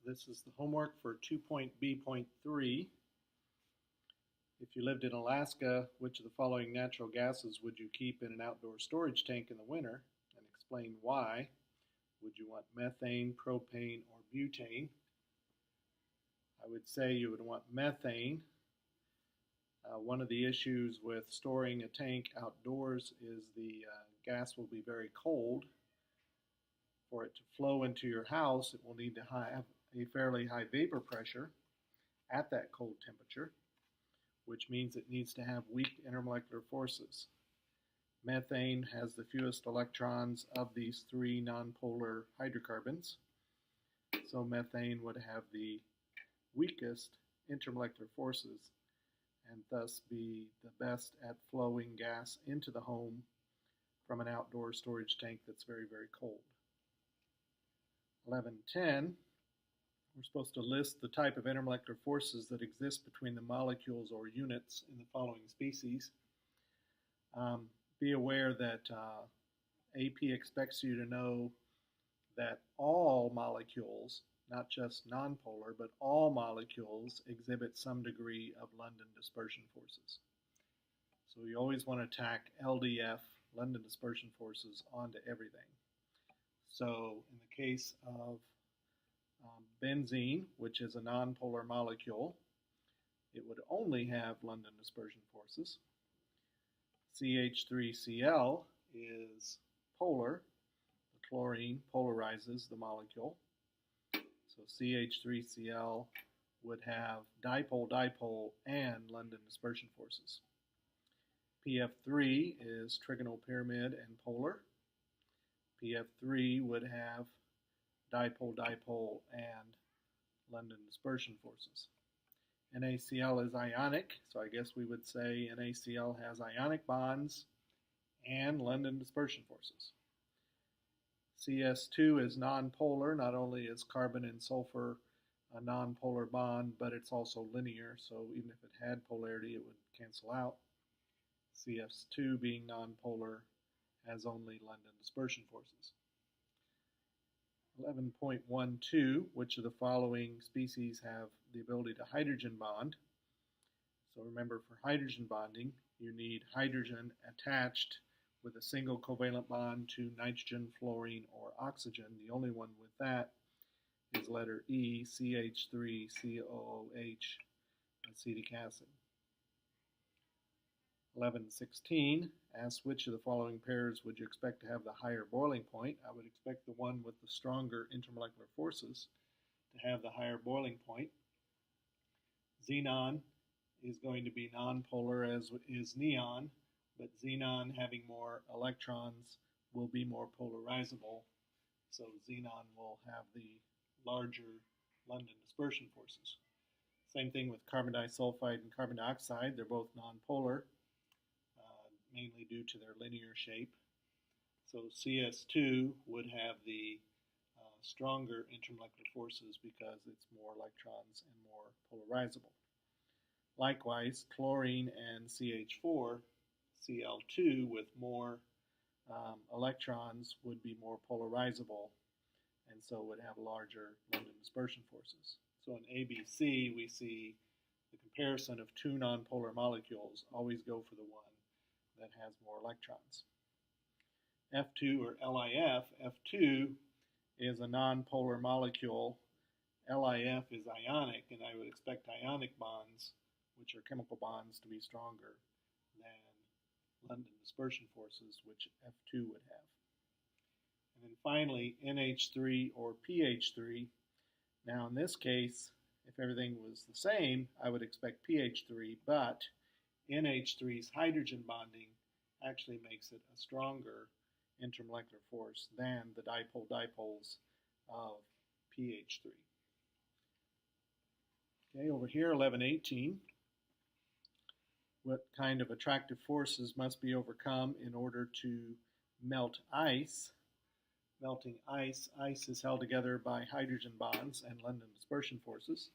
This is the homework for 2.B.3. If you lived in Alaska, which of the following natural gases would you keep in an outdoor storage tank in the winter? And explain why. Would you want methane, propane, or butane? I would say you would want methane. One of the issues with storing a tank outdoors is the gas will be very cold. For it to flow into your house, it will need to have a fairly high vapor pressure at that cold temperature, which means it needs to have weak intermolecular forces. Methane has the fewest electrons of these three nonpolar hydrocarbons, so methane would have the weakest intermolecular forces and thus be the best at flowing gas into the home from an outdoor storage tank that's very, very cold. 11.10, we're supposed to list the type of intermolecular forces that exist between the molecules or units in the following species. Be aware that AP expects you to know that all molecules, not just nonpolar, but all molecules exhibit some degree of London dispersion forces. So you always want to tack LDF, London dispersion forces, onto everything. So in the case of benzene, which is a nonpolar molecule, it would only have London dispersion forces. CH3Cl is polar. The chlorine polarizes the molecule. So CH3Cl would have dipole-dipole and London dispersion forces. PF3 is trigonal pyramid and polar. PF3 would have dipole-dipole and London dispersion forces. NaCl is ionic, so I guess we would say NaCl has ionic bonds and London dispersion forces. CS2 is nonpolar. Not only is carbon and sulfur a nonpolar bond, but it's also linear, so even if it had polarity, it would cancel out. CS2 being nonpolar has only London dispersion forces. 11.12, which of the following species have the ability to hydrogen bond? So remember, for hydrogen bonding, you need hydrogen attached with a single covalent bond to nitrogen, fluorine, or oxygen. The only one with that is letter E, CH3COOH, acetic acid. 11.16 asks which of the following pairs would you expect to have the higher boiling point? I would expect the one with the stronger intermolecular forces to have the higher boiling point. Xenon is going to be nonpolar, as is neon, but xenon having more electrons will be more polarizable, so xenon will have the larger London dispersion forces. Same thing with carbon disulfide and carbon dioxide. They're both nonpolar, mainly due to their linear shape. So CS2 would have the stronger intermolecular forces because it's more electrons and more polarizable. Likewise, chlorine and CH4, Cl2 with more electrons would be more polarizable and so would have larger London dispersion forces. So in ABC we see the comparison of two nonpolar molecules. Always go for the one that has more electrons. F2 or LIF, F2 is a nonpolar molecule. LIF is ionic, and I would expect ionic bonds, which are chemical bonds, to be stronger than London dispersion forces, which F2 would have. And then finally, NH3 or PH3. Now in this case, if everything was the same, I would expect PH3, but NH3's hydrogen bonding actually makes it a stronger intermolecular force than the dipole-dipoles of PH3. Okay, over here, 11.18. What kind of attractive forces must be overcome in order to melt ice? Melting ice is held together by hydrogen bonds and London dispersion forces.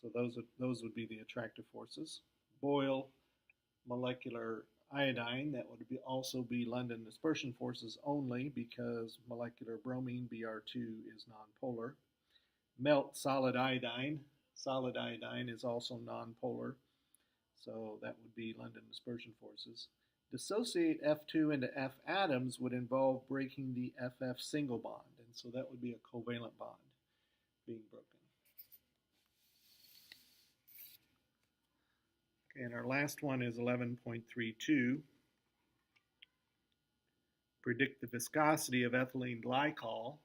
So those would be the attractive forces. Boil molecular iodine, that would also be London dispersion forces only because molecular bromine, Br2, is nonpolar. melt solid iodine. Solid iodine is also nonpolar, so that would be London dispersion forces. Dissociate F2 into F atoms would involve breaking the FF single bond, and so that would be a covalent bond being broken. Okay, and our last one is 11.32. Predict the viscosity of ethylene glycol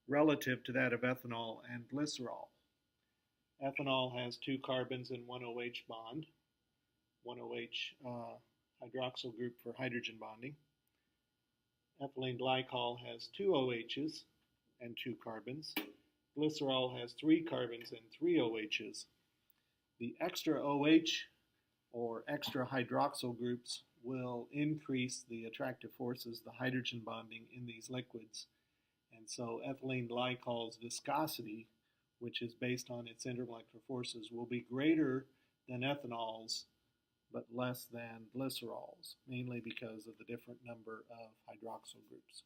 relative to that of ethanol and glycerol. Ethanol has 2 carbons and 1 OH bond, 1 OH hydroxyl group for hydrogen bonding. Ethylene glycol has 2 OHs and 2 carbons. Glycerol has 3 carbons and 3 OHs. The extra OH or extra hydroxyl groups will increase the attractive forces, the hydrogen bonding in these liquids. And so ethylene glycol's viscosity, which is based on its intermolecular forces, will be greater than ethanol's but less than glycerol's, mainly because of the different number of hydroxyl groups.